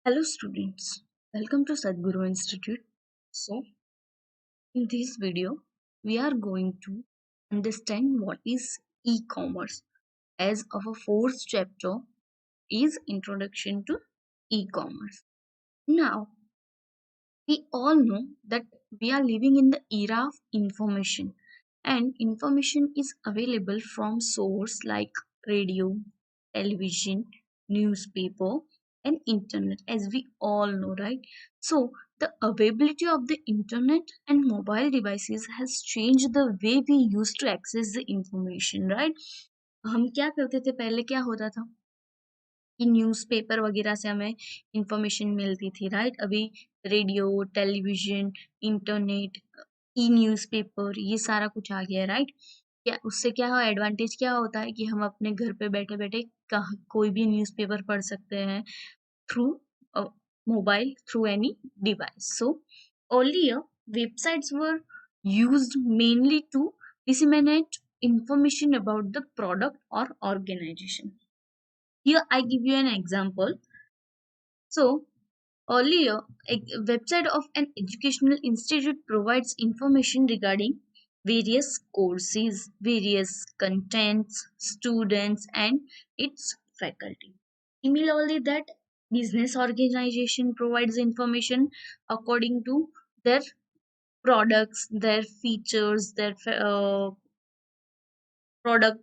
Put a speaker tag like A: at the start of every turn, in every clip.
A: Hello students, welcome to Sadhguru Institute. So, in this video, we are going to understand what is e-commerce as our fourth chapter is Introduction to E-commerce. Now, we all know that we are living in the era of information and information is available from source like radio, television, newspaper and internet, as we all know, right? So the availability of the internet and mobile devices has changed the way we used to access the information, right? हम क्या करते थे पहले, क्या होता था कि newspaper वगैरह से हमें इंफॉर्मेशन मिलती थी, राइट? अभी रेडियो, टेलीविजन, इंटरनेट, ई न्यूज़पेपर ये सारा कुछ आ गया है, राइट? क्या उससे क्या एडवांटेज क्या होता है कि हम अपने घर पे बैठे-बैठे कहाँ कोई भी न्यूज़पेपर पढ़ सकते हैं through mobile, through any device. So earlier websites were used mainly to disseminate information about the product or organization. Here I give you an example. So earlier, a website of an educational institute provides information regarding various courses, various contents, students, and its faculty. Similarly, that business organization provides information according to their products, their features, their product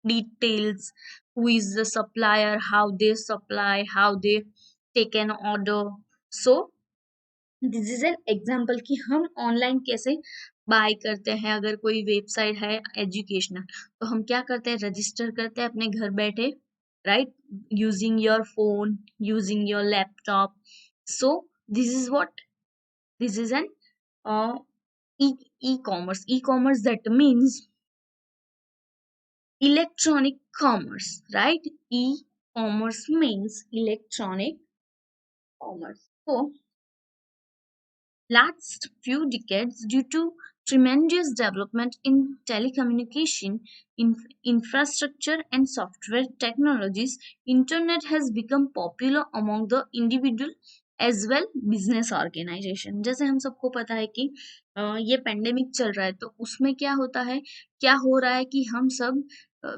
A: details, who is the supplier, how they supply, how they take an order. So this is an example कि हम online कैसे bye करते हैं। अगर कोई website है educational तो हम क्या करते हैं, रजिस्टर करते हैं अपने घर बैठे, right? Using your phone, using your laptop. So this is what, this is an e-commerce. E-commerce that means electronic commerce, right? E-commerce means electronic commerce. So last few decades, due to tremendous development in telecommunication, infrastructure and software technologies, internet has become popular among the individual as well business organization. जैसे हम सबको पता है कि ये pandemic चल रहा है, तो उसमें क्या होता है, क्या हो रहा है कि हम सब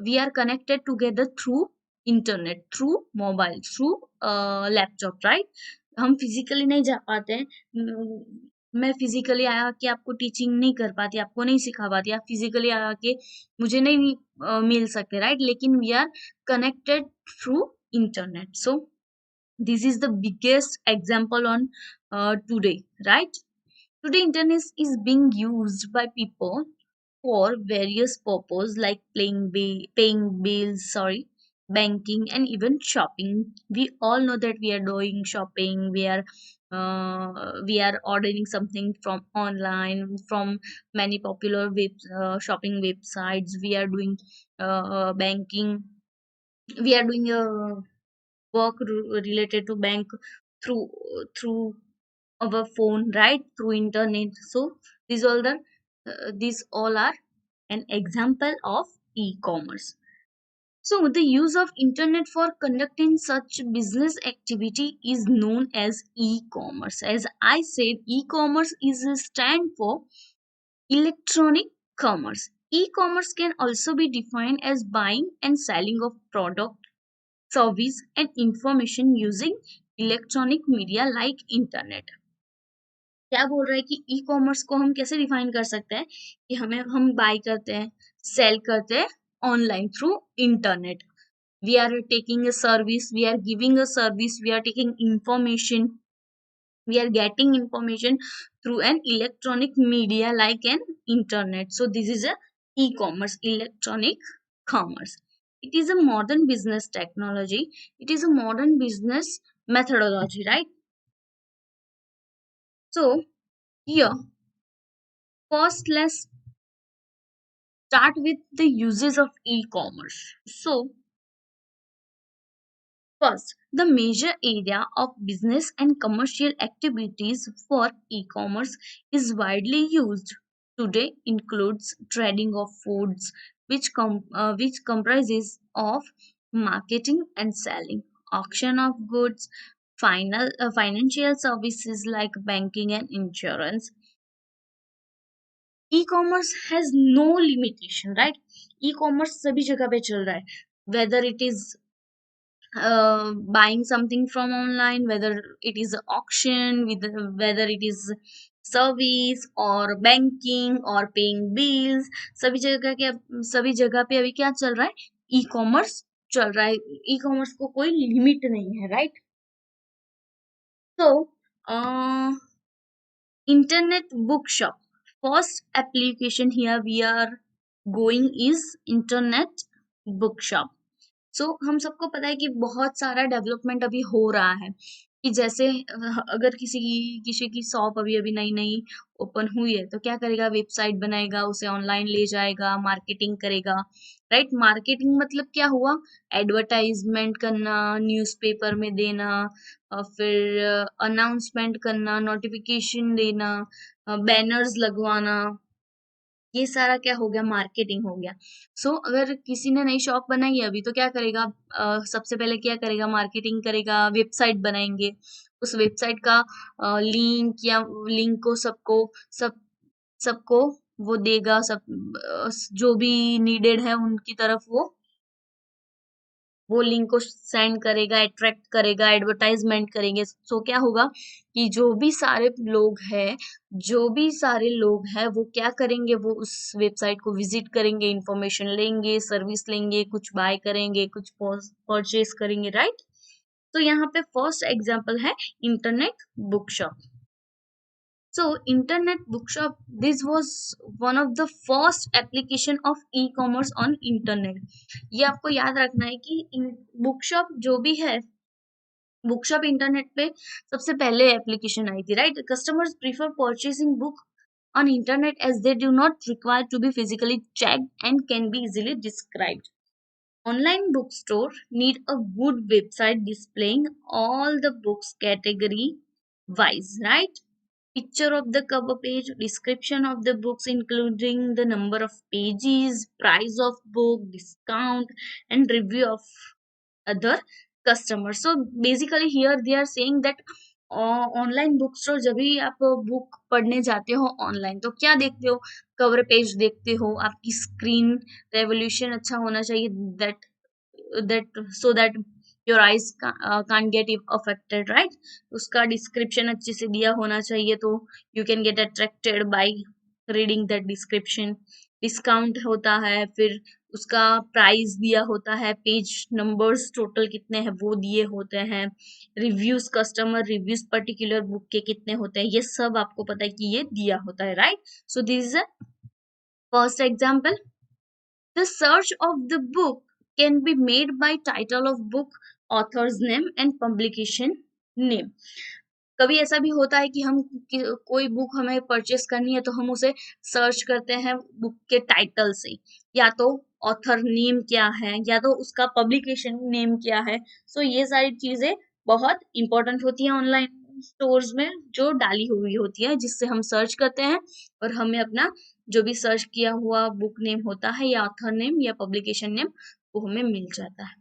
A: we are connected together through internet, through mobile, through laptop, right? हम फिजिकली नहीं जा पाते हैं. मैं फिजिकली आया कि आपको टीचिंग नहीं कर पाती, आपको नहीं सिखा पाती, आप फिजिकली आया के मुझे नहीं मिल सकते, राइट? लेकिन we are connected through internet. So this is the biggest example on today, right? Today, internet is being used by people for various purposes like paying bills, sorry, banking, and even shopping. We all know that we are doing shopping. We are ordering something from online from many popular shopping websites. We are doing banking. We are doing work related to bank through through our phone, right? Through internet. So these all are an example of e-commerce. So the use of internet for conducting such business activity is known as e-commerce. As I said, e-commerce is a stand for electronic commerce. E-commerce can also be defined as buying and selling of product, service and information using electronic media like internet. क्या बोल रहा है कि e commerce को हम कैसे define कर सकते हैं कि हम बाय करते हैं, सेल करते हैं online through internet. We are taking a service, we are giving a service, we are taking information, we are getting information through an electronic media like an internet. So this is a e-commerce, electronic commerce. It is a modern business technology, it is a modern business methodology, right? So here, first let's start with the uses of e-commerce. So first, the major area of business and commercial activities for e-commerce is widely used today includes trading of foods, which comprises of marketing and selling, auction of goods, financial services like banking and insurance. E-commerce has no limitation, right? E-commerce सभी जगह पे चल रहा है, whether it is buying something from online, whether it is auction, whether it is service और banking और paying bills, सभी जगह पे अभी क्या चल रहा है, ई कॉमर्स चल रहा है। ई कॉमर्स को कोई लिमिट नहीं है, राइट? तो internet bookshop, first application here we are going is internet bookshop. हम सबको पता है कि बहुत सारा डेवलपमेंट अभी हो रहा है, कि जैसे अगर किसी की शॉप अभी अभी नई नई ओपन हुई है तो क्या करेगा, वेबसाइट बनाएगा, उसे ऑनलाइन ले जाएगा, मार्केटिंग करेगा, राइट? मार्केटिंग मतलब क्या हुआ, एडवर्टाइजमेंट करना, न्यूज़पेपर में देना, फिर अनाउंसमेंट करना, नोटिफिकेशन देना, बैनर्स लगवाना, ये सारा क्या हो गया, मार्केटिंग हो गया। अगर किसी ने नई शॉप बनाई है अभी तो क्या करेगा, सबसे पहले क्या करेगा, मार्केटिंग करेगा, वेबसाइट बनाएंगे, उस वेबसाइट का लिंक को सब सबको वो देगा, जो भी नीडेड है उनकी तरफ वो लिंक को सेंड करेगा, अट्रैक्ट करेगा, एडवर्टाइजमेंट करेंगे। क्या होगा कि जो भी सारे लोग हैं वो क्या करेंगे, वो उस वेबसाइट को विजिट करेंगे, इंफॉर्मेशन लेंगे, सर्विस लेंगे, कुछ बाय करेंगे, कुछ परचेस करेंगे, राइट? तो यहाँ पे फर्स्ट एग्जांपल है internet book shop. Internet bookshop, this was one of the first application of e-commerce on internet. ये आपको याद रखना है कि बुकशॉप जो भी है, बुकशॉप इंटरनेट पे सबसे पहले एप्लीकेशन आई थी, right? Customers prefer purchasing book on internet as they do not require to be physically checked and can be easily described. Online bookstore need a good website displaying all the books category wise, right? Picture of the cover page, description of the books including the number of pages, price of book, discount, and review of other customers. So basically here they are saying that online book store, जब भी आप book पढ़ने जाते हो online तो क्या देखते हो, कवर पेज देखते हो, आपकी स्क्रीन रेवोल्यूशन अच्छा होना चाहिए, that so that your eyes can't get affected, right? उसका डिस्क्रिप्शन अच्छे से दिया होना चाहिए, तो you can get attracted by reading that description. Discount होता है, फिर उसका प्राइस दिया होता है, पेज नंबर्स टोटल कितने हैं वो दिए होते हैं, reviews, customer reviews particular book के कितने होते हैं, ये सब आपको पता है कि ये दिया होता है, right? So this is a first example. The search of the book can be made by title of book, author's name and publication name. कभी ऐसा भी होता है कि कोई बुक हमें परचेस करनी है तो हम उसे सर्च करते हैं बुक के टाइटल से, या तो ऑथर नेम क्या है, या तो उसका पब्लिकेशन नेम क्या है। ये सारी चीजें बहुत इंपॉर्टेंट होती है ऑनलाइन स्टोर्स में, जो डाली हुई होती है, जिससे हम सर्च करते हैं और हमें अपना जो भी सर्च किया हुआ बुक नेम होता है या ऑथर नेम या पब्लिकेशन नेम वो हमें मिल जाता है।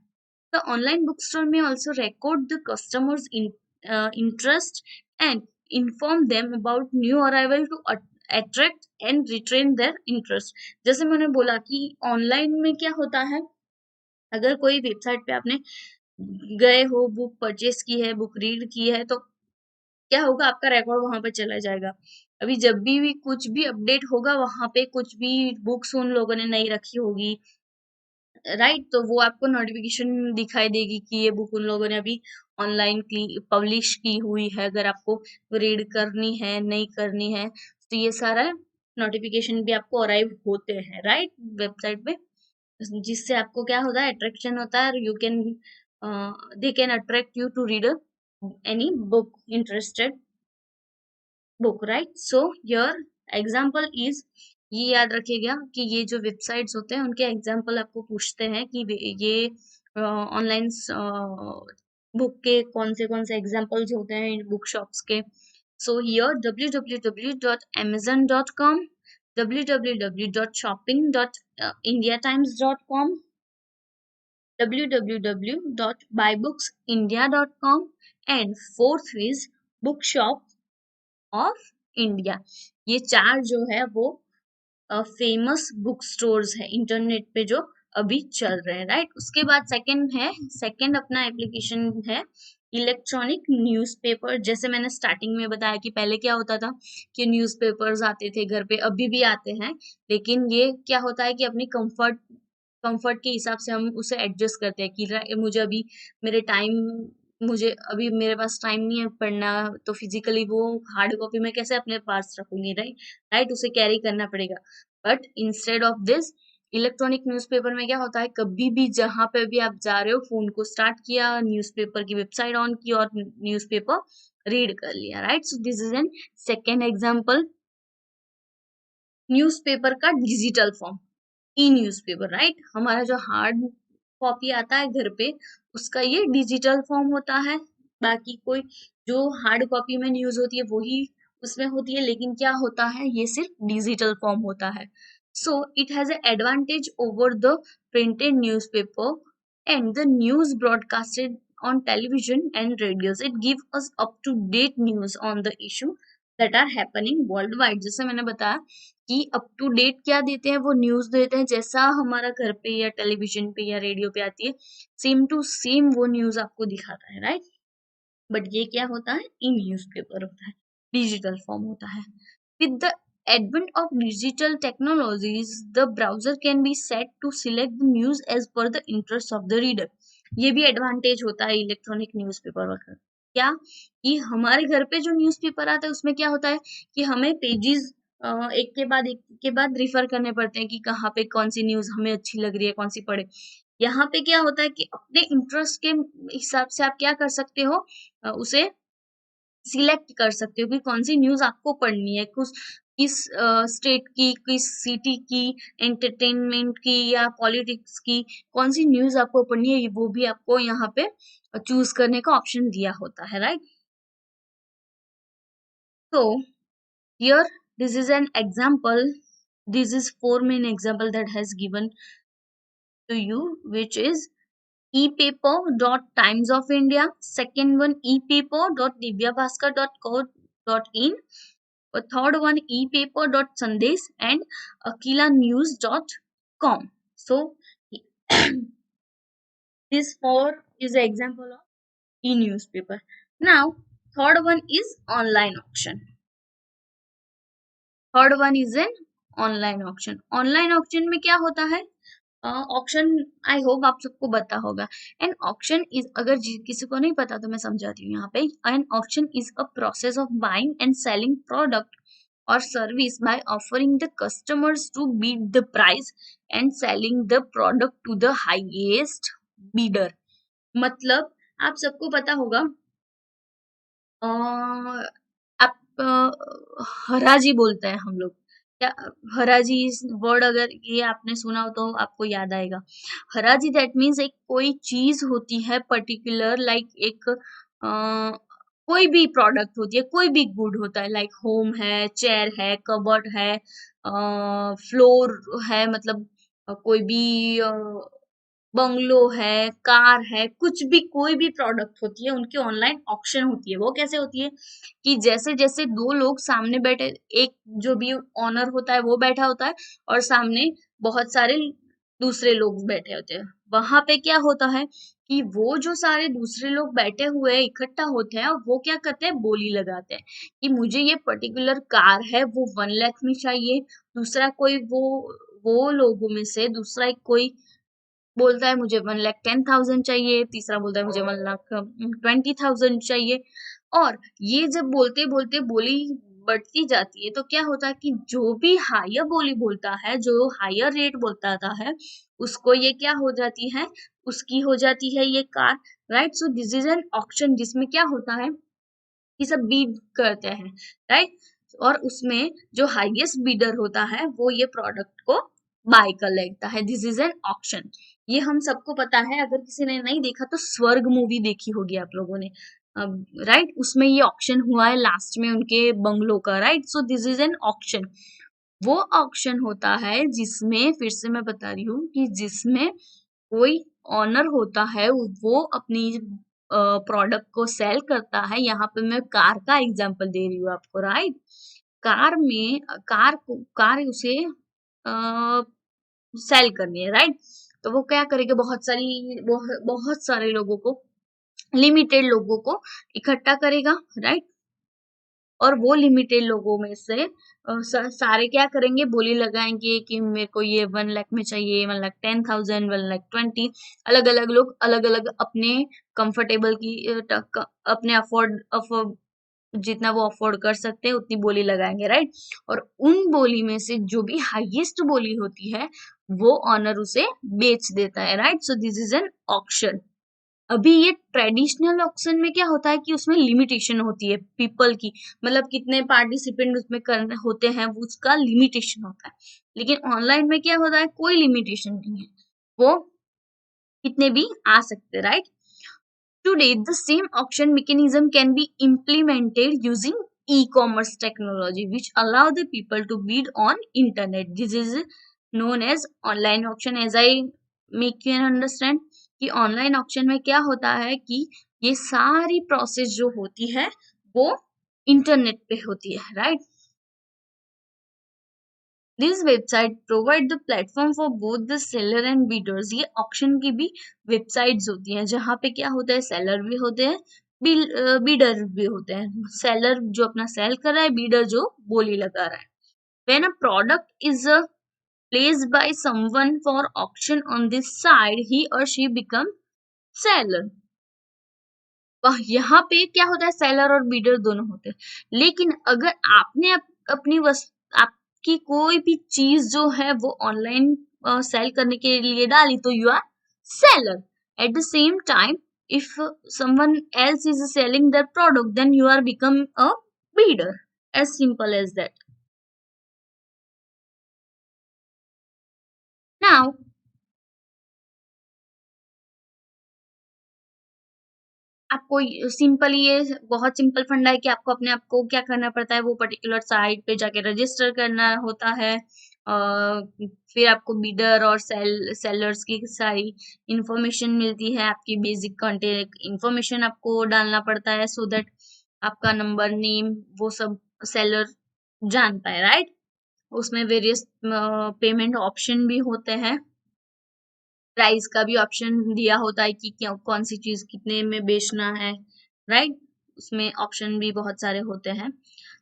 A: The online bookstore may also record the customers' interest and inform them about new arrival to attract and retain their interest. जैसे मैंने बोला कि ऑनलाइन में क्या होता है, अगर कोई वेबसाइट पे आपने गए हो, बुक परचेस की है, बुक रीड की है, तो क्या होगा, आपका रिकॉर्ड वहां पे चला जाएगा। अभी जब भी कुछ भी अपडेट होगा वहां पे, कुछ भी बुक्स उन लोगों ने नई रखी होगी, राइट, तो वो आपको नोटिफिकेशन दिखाई देगी कि ये बुक उन लोगों ने अभी ऑनलाइन पब्लिश की हुई है। अगर आपको रीड करनी है, नहीं करनी है, तो ये सारा नोटिफिकेशन भी आपको अराइव होते हैं, राइट, वेबसाइट पे, जिससे आपको क्या होता है, अट्रैक्शन होता है, you can they can attract you to read any book, interested book, right? Your example is, ये याद रखिएगा कि ये जो वेबसाइट्स होते हैं उनके एग्जाम्पल आपको पूछते हैं कि ये ऑनलाइन बुक के कौन से एग्जाम्पल्स होते हैं बुक शॉप्स के। Here www.amazon.com, www.shopping.indiatimes.com, www.buybooksindia.com and fourth is book shop of India. ये चार जो है वो फेमस बुक स्टोर्स है इंटरनेट पे जो अभी चल रहे हैं, राइट। उसके बाद सेकंड अपना एप्लीकेशन है इलेक्ट्रॉनिक न्यूज़पेपर। जैसे मैंने स्टार्टिंग में बताया कि पहले क्या होता था कि न्यूज़पेपर्स आते थे घर पे, अभी भी आते हैं, लेकिन ये क्या होता है कि अपनी कंफर्ट के हिसाब से हम उसे एडजस्ट करते हैं कि मुझे अभी मेरे टाइम मुझे अभी मेरे पास टाइम नहीं है पढ़ना, तो फिजिकली वो हार्ड कॉपी में कैसे अपने पास रखूंगी, राइट। राइट, उसे कैरी करना पड़ेगा। But instead of this electronic newspaper में क्या होता है, कभी भी जहां पे भी आप जा रहे हो, फोन को स्टार्ट किया, न्यूज़पेपर की वेबसाइट ऑन की और न्यूज़पेपर रीड कर लिया, right. So this is an second example newspaper का डिजिटल फॉर्म, ई न्यूज़पेपर, राइट। हमारा जो हार्ड कॉपी आता है घर पे, उसका ये डिजिटल फॉर्म होता है। बाकी कोई जो हार्ड कॉपी में न्यूज़ होती है वही उसमें होती है, लेकिन क्या होता है, ये सिर्फ डिजिटल फॉर्म होता है। So it has a advantage over the printed newspaper and the news broadcasted on television and radios. It gives us up to date news on the issue that are happening worldwide. जैसे मैंने बताया कि up to date क्या देते हैं, वो news देते हैं जैसा हमारा घर पे या टेलीविजन पे या रेडियो पे आती है, सेम टू सेम वो न्यूज आपको दिखाता है, राइट। बट ये क्या होता है, ई न्यूज़पेपर होता है, डिजिटल फॉर्म होता है। With the advent of digital technologies, the browser can be set to select the news as per the interest of the reader. ये भी एडवांटेज होता है इलेक्ट्रॉनिक न्यूज़पेपर का। क्या कि हमारे घर पे जो न्यूज़पेपर आता है उसमें क्या होता है कि हमें पेजेस एक के बाद रिफर करने पड़ते हैं कि कहाँ पे कौन सी न्यूज हमें अच्छी लग रही है, कौन सी पढ़े। यहाँ पे क्या होता है कि अपने इंटरेस्ट के हिसाब से आप क्या कर सकते हो, उसे सिलेक्ट कर सकते हो कि कौन सी न्यूज आपको पढ़नी है, कुछ किस स्टेट की, किस सिटी की, एंटरटेनमेंट की या पॉलिटिक्स की, कौन सी न्यूज आपको पढ़नी है, वो भी आपको यहाँ पे चूज करने का ऑप्शन दिया होता है, right. So here this is an example. This is four main example that has given to you, which is epaper.times of India. Second one epaper.divyabhaskar.co.in. A third one epaper.sandesh and akilanews.com. So this four is an example of e-newspaper. Now third one is online auction. Third one is an online auction. Online auction में क्या होता है, auction I hope आप सबको पता होगा। N auction is, अगर किसी को नहीं पता तो मैं समझाती हूँ यहाँ पे। An auction is a process of buying and selling product or service by offering the customers to bid the price and selling the product to the highest bidder। मतलब आप सबको पता होगा, आप हराजी बोलते हैं हम लोग, क्या हराजी इस वर्ड अगर ये आपने सुना हो तो आपको याद आएगा। हराजी दैट मीन्स एक कोई चीज होती है पर्टिकुलर, लाइक एक कोई भी प्रोडक्ट होती है, कोई भी गुड होता है, लाइक होम है, चेयर है, कबर्ड है, फ्लोर है, मतलब कोई भी बंगलो है, कार है, कुछ भी कोई भी प्रोडक्ट होती है, उनकी ऑनलाइन ऑक्शन होती है। वो कैसे होती है कि जैसे जैसे दो लोग सामने बैठे, एक जो भी ऑनर होता है वो बैठा होता है और सामने बहुत सारे दूसरे लोग बैठे होते हैं। वहां पे क्या होता है कि वो जो सारे दूसरे लोग बैठे हुए इकट्ठा होते हैं, वो क्या करते हैं, बोली लगाते हैं कि मुझे ये पर्टिकुलर कार है वो 1 लाख में चाहिए। दूसरा कोई वो लोगों में से दूसरा एक कोई बोलता है मुझे 1,10,000 चाहिए, तीसरा बोलता है मुझे 1,20,000 चाहिए। और ये जब बोलते बोलते बोली बढ़ती जाती है तो क्या होता है कि जो भी हायर बोली बोलता है, जो हायर रेट बोलता है, उसको ये क्या हो जाती है, उसकी हो जाती है ये car, right. So this is an auction जिसमें क्या होता है कि सब बीड करते हैं, राइट। और उसमें जो हाईएस्ट बीडर होता है वो ये प्रोडक्ट को बाय कर लेता है। This is an auction. ये हम सबको पता है, अगर किसी ने नहीं देखा तो स्वर्ग मूवी देखी होगी आप लोगों ने, राइट। उसमें ये ऑक्शन हुआ है लास्ट में उनके बंगलो का, right. So this is an auction. वो ऑक्शन होता है जिसमें, फिर से मैं बता रही हूँ कि जिसमें कोई ऑनर होता है, वो अपनी प्रोडक्ट को सेल करता है, यहाँ पे मैं कार का एग्जांपल दे रही हूँ आपको, राइट? कार में कार उसे सेल करनी है, राइट? तो वो क्या करेगा, बहुत सारे लोगों को, लिमिटेड लोगों को इकट्ठा करेगा, राइट? और वो लिमिटेड लोगों में से सारे क्या करेंगे, बोली लगाएंगे कि मेरे को ये 1 लाख में चाहिए, 1,10,000, 1,20,000। अलग अलग लोग अलग अलग अपने कंफर्टेबल की अपने अफोर्ड जितना वो अफोर्ड कर सकते हैं उतनी बोली लगाएंगे, राइट? और उन बोली में से जो भी हाईएस्ट बोली होती है वो ऑनर उसे बेच देता है, right? So this is an auction. अभी ये ट्रेडिशनल ऑक्शन में क्या होता है कि उसमें लिमिटेशन होती है पीपल की, मतलब कितने पार्टिसिपेंट उसमें करने होते हैं वो उसका लिमिटेशन होता है। लेकिन ऑनलाइन में क्या होता है, कोई लिमिटेशन नहीं है, वो कितने भी आ सकते, right? Today, the same auction mechanism can be implemented using e-commerce technology, which allow the people to bid on internet. This is known as online auction. As I make you understand कि online auction में क्या होता है कि ये सारी process जो होती है वो इंटरनेट पे होती है, right? This website provide the platform for both the seller and Bidder's. ये ऑक्शन की भी वेबसाइट्स होती हैं जहाँ पे क्या होता है, सेलर भी होते हैं, बीडर भी होते हैं। सेलर जो अपना सेल कर रहा है, बीडर जो बोली लगा रहा है। When a product is placed by someone for auction on this side, he or she become seller। यहाँ पे क्या होता है, सेलर और बीडर दोनों होते हैं। लेकिन अगर आपने अपनी आपकी कोई भी चीज जो है वो ऑनलाइन सेल करने के लिए डाली तो you are seller. At the same time if someone else is selling that product then you are become a bidder, as simple as that. Now आपको सिंपली ये बहुत सिंपल फंडा है कि आपको अपने आप को क्या करना पड़ता है, वो पर्टिकुलर साइट पे जाके रजिस्टर करना होता है। फिर आपको बीडर और सेलर्स की सारी इंफॉर्मेशन मिलती है, आपकी बेसिक कॉन्टेक्ट इंफॉर्मेशन आपको डालना पड़ता है सो दैट आपका नंबर, नेम, वो सब सेलर जान पाए, राइट? उसमें वेरियस पेमेंट ऑप्शन भी होते हैं, प्राइस का भी ऑप्शन दिया होता है कि क्या कौन सी चीज कितने में बेचना है, राइट? उसमें ऑप्शन भी बहुत सारे होते हैं।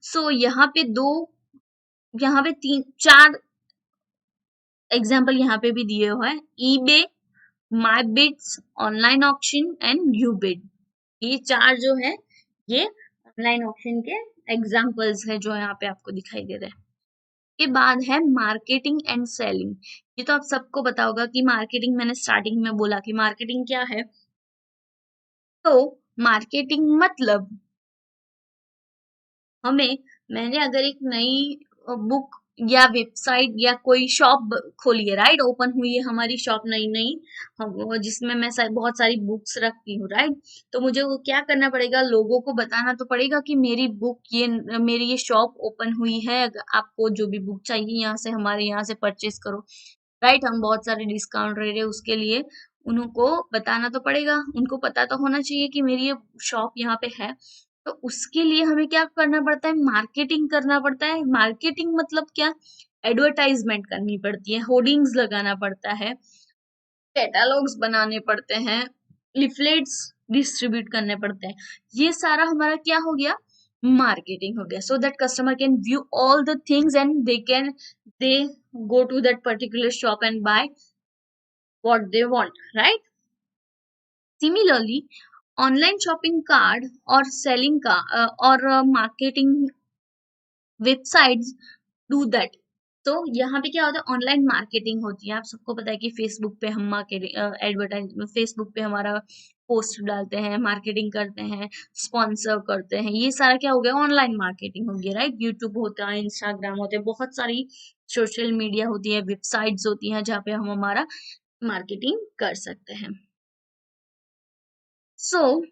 A: सो यहाँ पे तीन चार एग्जाम्पल यहाँ पे भी दिए हुए हैं, eBay, my bids, online auction and uBid. ये चार जो है ये ऑनलाइन ऑक्शन के एग्जाम्पल्स है जो यहाँ पे आपको दिखाई दे रहे हैं। के बाद है मार्केटिंग एंड सेलिंग। ये तो आप सबको पता होगा कि मार्केटिंग, मैंने स्टार्टिंग में बोला कि मार्केटिंग क्या है। तो मार्केटिंग मतलब मैंने अगर एक नई बुक या वेबसाइट या कोई शॉप खोली है, राइट? ओपन हुई है हमारी शॉप नई नई, जिसमें मैं बहुत सारी बुक्स रखती हूँ, राइट? तो मुझे वो क्या करना पड़ेगा, लोगों को बताना तो पड़ेगा कि मेरी ये शॉप ओपन हुई है, आपको जो भी बुक चाहिए यहाँ से, हमारे यहाँ से परचेस करो, राइट? हम बहुत सारे डिस्काउंट दे रहे हैं, उसके लिए उनको बताना तो पड़ेगा, उनको पता तो होना चाहिए कि मेरी ये शॉप यहाँ पे है। तो उसके लिए हमें क्या करना पड़ता है, मार्केटिंग करना पड़ता है। मार्केटिंग मतलब क्या, एडवर्टाइजमेंट करनी पड़ती है, होर्डिंग्स लगाना पड़ता है, कैटलॉग्स बनाने पड़ते हैं, लिफलेट्स डिस्ट्रीब्यूट करने पड़ते हैं। ये सारा हमारा क्या हो गया, मार्केटिंग हो गया। So that customer can view all the things and they go to that particular shop and buy what they want, right? Similarly, online shopping card or selling car or marketing websites do that। तो यहाँ पे क्या होता है, online marketing होती है। आप सबको पता है कि फेसबुक पे हम मार्केटिंग एडवर्टाइज फेसबुक पे हमारा पोस्ट डालते हैं, मार्केटिंग करते हैं, स्पॉन्सर करते हैं, ये सारा क्या हो गया, ऑनलाइन मार्केटिंग हो गया, राइट? यूट्यूब होता है, इंस्टाग्राम होते हैं, बहुत सारी सोशल मीडिया होती है, वेबसाइट्स होती हैं जहाँ पे हम हमारा मार्केटिंग कर सकते हैं। सो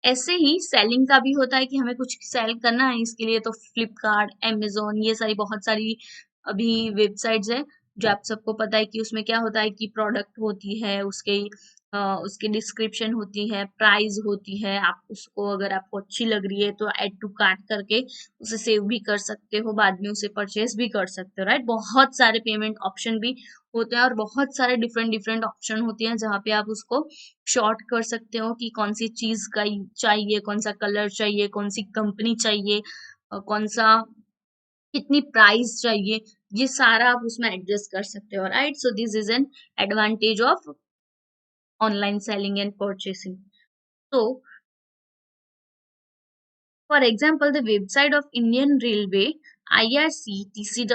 A: ऐसे ही सेलिंग का भी होता है कि हमें कुछ सेल करना है, इसके लिए तो फ्लिपकार्ट, अमेजोन, ये सारी बहुत सारी अभी वेबसाइट्स है जो आप सबको पता है कि उसमें क्या होता है कि प्रोडक्ट होती है, उसके उसकी डिस्क्रिप्शन होती है, प्राइस होती है, आप उसको अगर आपको अच्छी लग रही है तो ऐड टू कार्ट करके उसे सेव भी कर सकते हो, बाद में उसे परचेज भी कर सकते हो, राइट। बहुत सारे पेमेंट ऑप्शन भी होते हैं और बहुत सारे डिफरेंट डिफरेंट ऑप्शन होते हैं जहाँ पे आप उसको शॉर्ट कर सकते हो कि कौन सी चीज का चाहिए, कौन सा कलर चाहिए, कौन सी कंपनी चाहिए, कौन सा कितनी प्राइस चाहिए, ये सारा आप उसमें एडजस्ट कर सकते हो, right. So this is an advantage of online selling and purchasing. So, for example, the website of Indian Railway irctc.co.in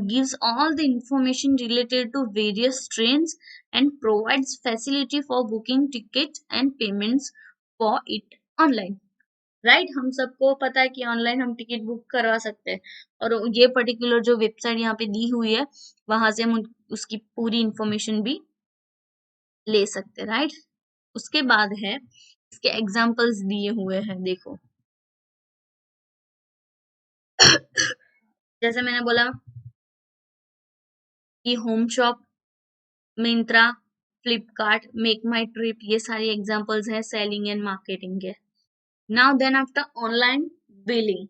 A: gives all the information related to various trains and provides facility for booking tickets and payments for it online. Right हम सबको पता है कि online हम ticket book करवा सकते हैं और ये पर्टिकुलर जो वेबसाइट यहाँ पे दी हुई है वहां से हम उसकी पूरी इंफॉर्मेशन भी ले सकते हैं, राइट। उसके बाद है इसके एग्जाम्पल्स दिए हुए हैं, देखो। जैसे मैंने बोला कि home shop, Myntra, Flipkart, make my trip, ये सारी एग्जाम्पल्स हैं सेलिंग एंड मार्केटिंग के। Now then after online billing.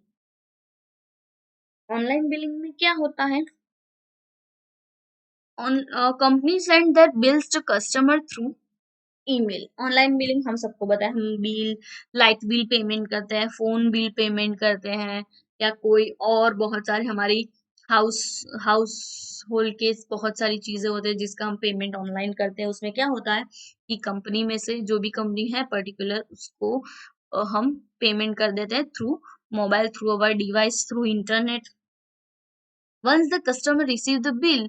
A: Online billing में क्या होता है, company send their bills to customer through email. Online billing हम सबको पता है, हम बिल, लाइट बिल पेमेंट करते हैं, फोन बिल पेमेंट करते हैं, या कोई और बहुत सारे हमारी हाउस हाउस होल्ड के बहुत सारी चीजें होती है जिसका हम पेमेंट ऑनलाइन करते हैं। उसमें क्या होता है कि कंपनी में से जो भी कंपनी है पर्टिकुलर उसको हम पेमेंट कर देते हैं through mobile, through our device, through internet. Once the customer receive the bill,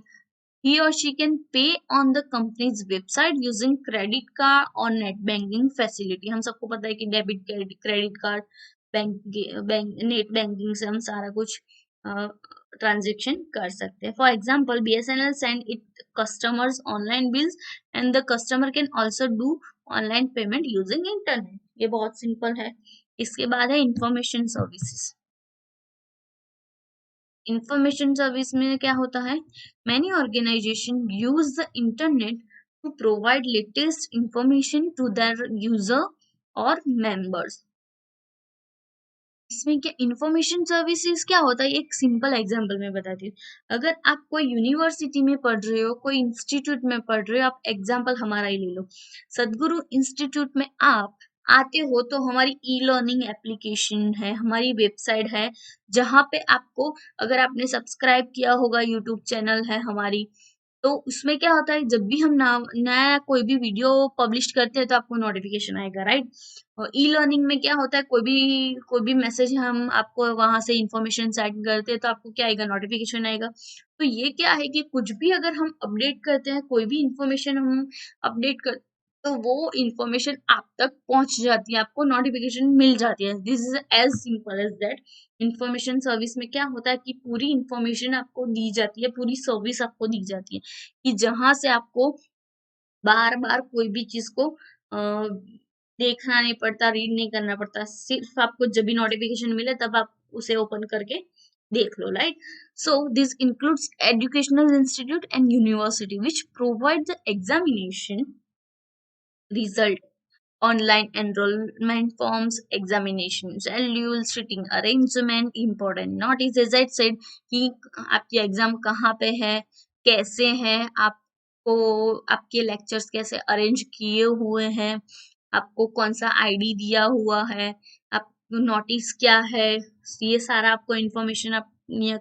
A: he or she can pay on the company's website using credit card or net banking facility। हम सबको पता है कि debit credit card, bank net banking से हम सारा कुछ transaction कर सकते हैं। For example BSNL send it customers online bills and the customer can also do online payment using internet. ये बहुत सिंपल है। इसके बाद है इंफॉर्मेशन सर्विसेज। इंफॉर्मेशन सर्विस में क्या होता है, many organization use the internet to provide latest information to their user और मेंबर्स। इसमें क्या इंफॉर्मेशन सर्विसेज क्या होता है, एक सिंपल एग्जांपल में बताती हूँ। अगर आप कोई यूनिवर्सिटी में पढ़ रहे हो, कोई इंस्टीट्यूट में पढ़ रहे हो, आप एग्जांपल हमारा ही ले लो, सदगुरु इंस्टीट्यूट में आप आते हो तो हमारी ई लर्निंग एप्लीकेशन है, हमारी वेबसाइट है, जहाँ पे आपको, अगर आपने सब्सक्राइब किया होगा, यूट्यूब चैनल है हमारी, तो उसमें क्या होता है जब भी हम नया कोई भी वीडियो पब्लिश करते हैं तो आपको नोटिफिकेशन आएगा, राइट। और ई लर्निंग में क्या होता है, कोई भी मैसेज हम आपको वहां से इंफॉर्मेशन सेंड करते हैं तो आपको क्या आएगा, नोटिफिकेशन आएगा। तो ये क्या है कि कुछ भी अगर हम अपडेट करते हैं, कोई भी इंफॉर्मेशन हम अपडेट कर, तो वो इंफॉर्मेशन आप तक पहुंच जाती है, आपको नोटिफिकेशन मिल जाती है। This is as simple as that. Information service में क्या होता है कि पूरी इंफॉर्मेशन आपको दी जाती है, पूरी सर्विस आपको दी जाती है, कि जहां से आपको बार बार कोई भी चीज को देखना नहीं पड़ता, रीड नहीं करना पड़ता, सिर्फ आपको जब भी नोटिफिकेशन मिले तब आप उसे ओपन करके देख लो, right. So this includes educational institute and university which provide the examination result, online enrollment forms, examination schedule, sitting arrangement, important notice, as I said कि आपकी एग्जाम कहाँ पे है, कैसे है, आपको आपके लेक्चर्स कैसे अरेंज किए हुए हैं, आपको कौन सा आईडी दिया हुआ है, आप नोटिस क्या है, ये सारा आपको इन्फॉर्मेशन आप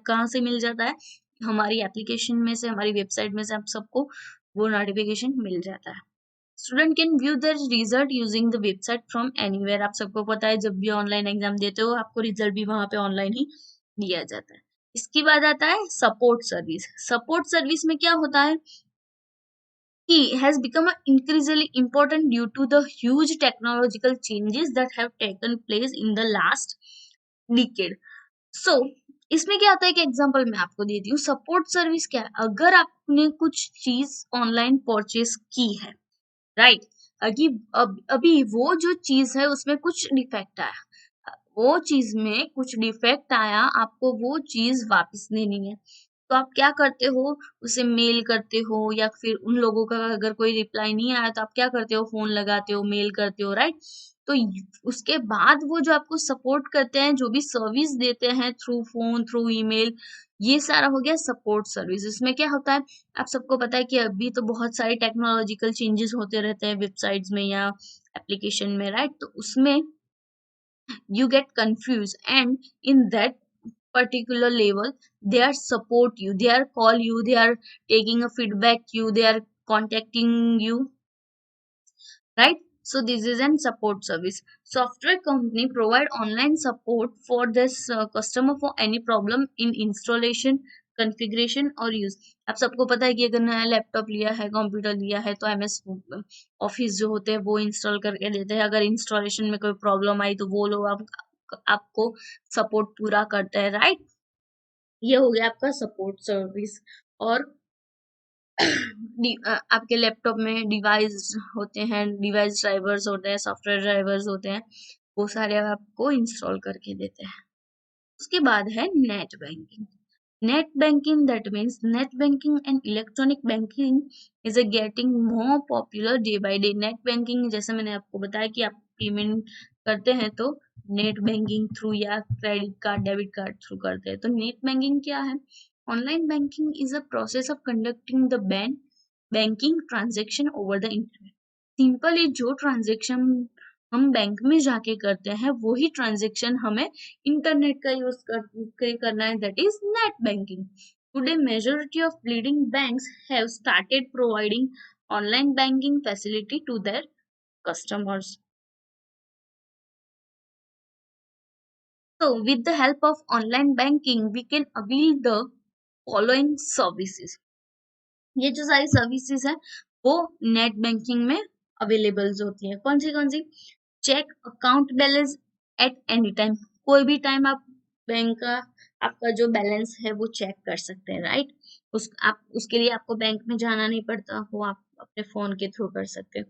A: कहाँ से मिल जाता है, हमारी एप्लीकेशन में से, हमारी वेबसाइट में से आप सबको वो नोटिफिकेशन मिल जाता है। Student can view the result using the website from anywhere. आप सबको पता है जब भी ऑनलाइन एग्जाम देते हो आपको रिजल्ट भी वहां पे ऑनलाइन ही दिया जाता है। इसके बाद आता है सपोर्ट सर्विस। सपोर्ट सर्विस में क्या होता है कि has become increasingly important due to the huge technological changes that have taken place in the last decade. So इसमें क्या होता है कि एग्जांपल मैं आपको देती हूँ। सपोर्ट सर्विस क्या है, अगर आपने कुछ चीज ऑनलाइन परचेस की है, राइट, अभी वो जो चीज है उसमें कुछ डिफेक्ट आया, वो चीज में कुछ डिफेक्ट आया, आपको वो चीज वापस देनी है। तो आप क्या करते हो, उसे मेल करते हो या फिर उन लोगों का अगर कोई रिप्लाई नहीं आया तो आप क्या करते हो, फ़ोन लगाते हो, मेल करते हो, राइट? तो य उसके बाद वो जो आपको सपोर्ट करते हैं, जो भी सर्विस देते हैं थ्रू फ़ोन, थ्रू ईमेल, ये सारा हो गया सपोर्ट सर्विस। इसमें क्या होता है, आप सबको पता है कि अभी तो बहुत सारे टेक्नोलॉजिकल चेंजेस होते रहते हैं वेबसाइट्स में या एप्लीकेशन में, राइट? तो उसमें you get confused, and in that particular level they are support you, they are call you, they are taking a feedback you, they are contacting you, right? So this is an support service. Software company provide online support for this customer for any problem in installation, configuration और use. आप सबको पता है कि अगर नया laptop लिया है, कंप्यूटर लिया है, तो एमएस ऑफिस जो होते हैं वो इंस्टॉल करके देते हैं। अगर इंस्टॉलेशन में कोई प्रॉब्लम आई तो वो लोग आपको सपोर्ट पूरा करते हैं, राइट? ये हो गया आपका सपोर्ट सर्विस। और आपके लैपटॉप में डिवाइस होते हैं, डिवाइस ड्राइवर्स होते हैं, सॉफ्टवेयर ड्राइवर्स होते हैं, वो सारे आपको इंस्टॉल करके देते हैं। उसके बाद है net banking. Net banking, that means net banking and electronic banking is a getting more popular day by day. Net banking जैसे मैंने आपको बताया कि आप पेमेंट करते हैं तो नेट बैंकिंग थ्रू या credit card, debit card through करते हैं। तो नेट बैंकिंग क्या है? Online banking is a process of conducting the banking transaction over the internet. Simply जो ट्रांजेक्शन हम बैंक में जाके करते हैं वही ट्रांजेक्शन हमें इंटरनेट का यूज करना है, that is net banking. Today majority of leading banks have started providing online banking facility to their customers. So, with the help of online banking, we can avail the following services. ये जो सारी services है वो net banking में available होती है। कौन सी? Check account balance at any time. कोई भी टाइम आप बैंक का आपका जो बैलेंस है वो चेक कर सकते हैं, राइट? उसके लिए आपको बैंक में जाना नहीं पड़ता, वो आप अपने फोन के थ्रू कर सकते हैं।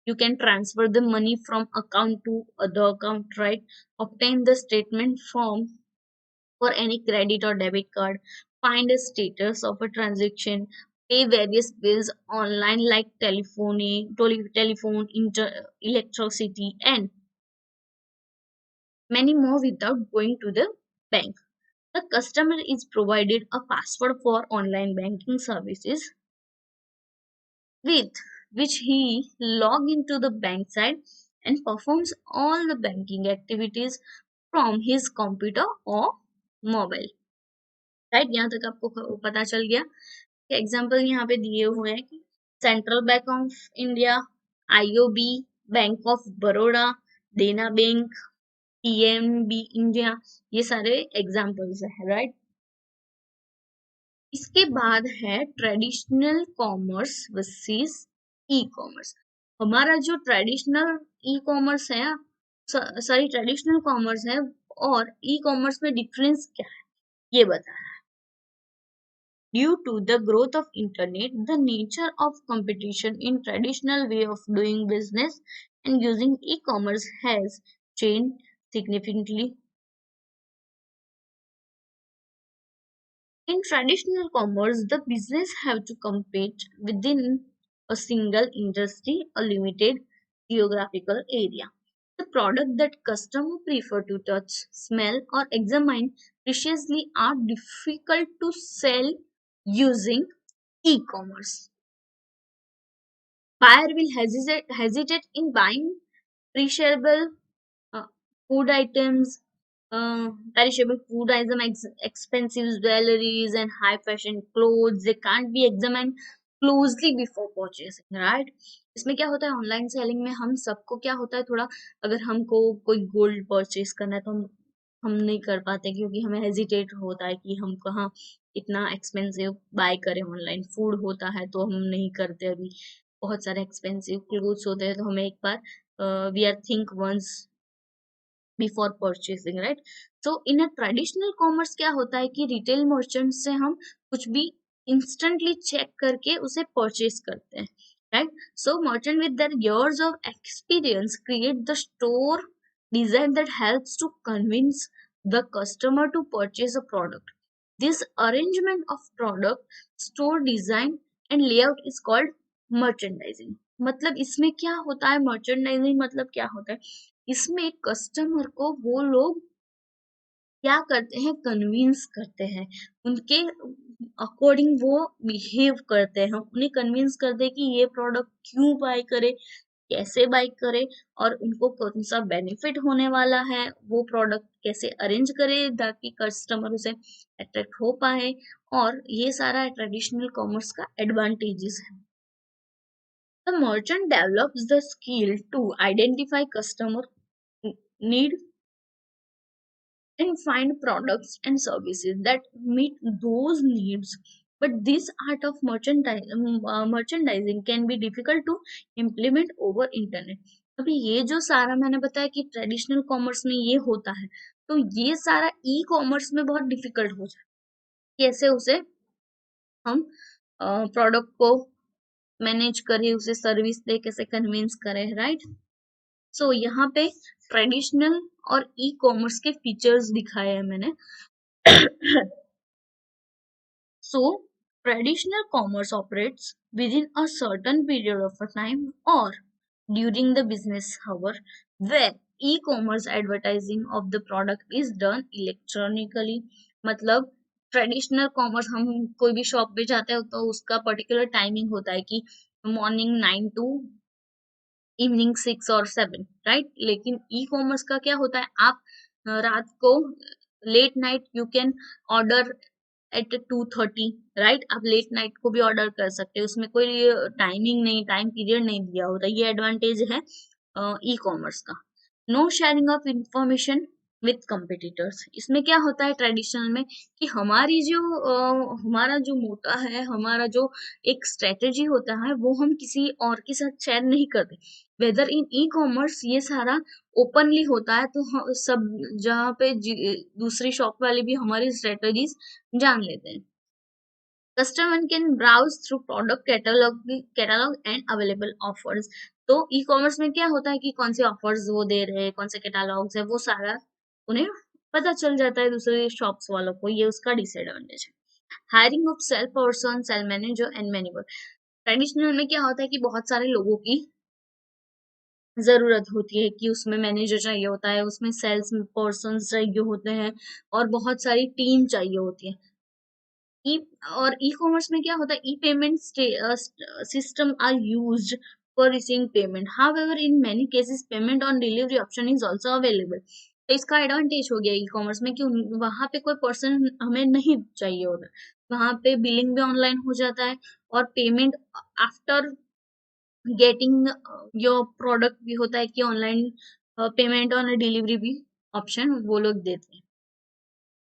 A: You can transfer the money from account to other account, right? Obtain the statement from for any credit or debit card, find a status of a transaction, pay various bills online like telephone, electricity, and many more without going to the bank. The customer is provided a password for online banking services with which he log into the bank site and performs all the banking activities from his computer or mobile, right? यहाँ तक आपको पता चल गया। Example यहाँ पे दिए हुए हैं कि central bank of India, IOB, bank of Baroda, देना बैंक, पीएनबी इंडिया, ये सारे एग्जाम्पल्स है, राइट? इसके बाद है traditional commerce versus e commerce. हमारा जो ट्रेडिशनल ई कॉमर्स है, सॉरी ट्रेडिशनल कॉमर्स है और ई कॉमर्स में डिफरेंस क्या है ये बता। Due to the growth of internet, the nature of competition in traditional way of doing business and using e-commerce has changed significantly. In traditional commerce, the business have to compete within a single industry or limited geographical area. The product that customers prefer to touch, smell, or examine preciously are difficult to sell using e-commerce. Buyer will hesitate in buying perishable uh, food items, perishable food items, expensive jewelries, and high fashion clothes. They can't be examined closely before purchasing, right? इसमें क्या होता है, online selling में हम सबको क्या होता है, थोड़ा अगर हमको कोई गोल्ड परचेज करना है तो हम नहीं कर पाते क्योंकि हमें हेजिटेट होता है कि हम कहाँ इतना एक्सपेंसिव बाय करें। ऑनलाइन फूड होता है तो हम नहीं करते। अभी बहुत सारे एक्सपेंसिव क्लोथ्स होते हैं तो हमें एक बार we are think once before purchasing, right? So in a traditional commerce क्या होता है कि रिटेल मर्चेंट से हम कुछ भी इंस्टेंटली चेक करके उसे परचेज करते हैं, right? So merchant with their years of experience create the store design that helps to convince the customer to purchase a product. This arrangement of product, store design and layout is called merchandising. मतलब इसमें क्या होता है, merchandising मतलब क्या होता है, इसमें कस्टमर को वो लोग क्या करते हैं, कन्विंस करते हैं, उनके अकॉर्डिंग वो बिहेव करते हैं, उन्हें कन्विंस करते हैं कि ये प्रोडक्ट क्यों बाय करे, कैसे बाय करे और उनको कौन सा बेनिफिट होने वाला है, वो प्रोडक्ट कैसे अरेंज करे ताकि कस्टमर उसे अट्रैक्ट हो पाए, और ये सारा ट्रेडिशनल कॉमर्स का एडवांटेजेस है. The merchant develops the skill to identify customer need and find products and services that meet those needs. But this art of merchandising can be difficult to implement over internet. अभी ये जो सारा मैंने बताया कि traditional commerce में ये होता है, तो ये सारा ई कॉमर्स में बहुत डिफिकल्ट हो जाए, कैसे उसे हम प्रोडक्ट को मैनेज करें, उसे सर्विस दे, कैसे कन्विंस करें, राइट. सो यहाँ पे ट्रेडिशनल और ई कॉमर्स के फीचर्स दिखाए हैं मैंने. So, traditional commerce operates within a certain period of a time or during the business hour, where e-commerce advertising of the product is done electronically. मतलब traditional commerce, हम कोई भी shop पे जाते हैं तो उसका पर्टिकुलर टाइमिंग होता है कि मॉर्निंग 9 टू इवनिंग 6 और 7, राइट. लेकिन ई कॉमर्स का क्या होता है, आप रात को late night you can order at 2:30, right. आप लेट नाइट को भी ऑर्डर कर सकते हैं, उसमें कोई टाइमिंग नहीं, टाइम पीरियड नहीं दिया होता. ये एडवांटेज है ई कॉमर्स का. No sharing of information with competitors. इसमें क्या होता है ट्रेडिशनल में कि हमारी जो हमारा जो मोटा है, हमारा जो एक स्ट्रेटेजी होता है, वो हम किसी और के साथ शेयर नहीं करते. वेदर इन ई कॉमर्स ये सारा ओपनली होता है, तो सब जहाँ पे दूसरी शॉप वाले भी हमारी स्ट्रेटेजीज जान लेते हैं. Customer can browse through product catalogue and available offers. तो ई कॉमर्स में क्या होता है कि कौन से ऑफर्स वो दे रहे हैं, कौन से कैटलॉग्स है, वो सारा उन्हें पता चल जाता है दूसरे शॉप्स वालों को. ये उसका डिसएडवांटेज है. Hiring of sale person, sale manager and many more. Traditional में क्या होता है कि बहुत सारे लोगों की जरूरत होती है, कि उसमें मैनेजर चाहिए होता है, उसमें सेल्स पर्सन चाहिए होते हैं और बहुत सारी टीम चाहिए होती है. ई और ई कॉमर्स में क्या होता है, e payment system are used for receiving payment. However in many cases payment on delivery option is also available. तो इसका एडवांटेज हो गया ई कॉमर्स में कि वहां पे कोई पर्सन हमें नहीं चाहिए होता, वहां पे बिलिंग भी ऑनलाइन हो जाता है और payment after getting your product भी होता है कि ऑनलाइन पेमेंट ऑन डिलीवरी भी ऑप्शन वो लोग देते हैं.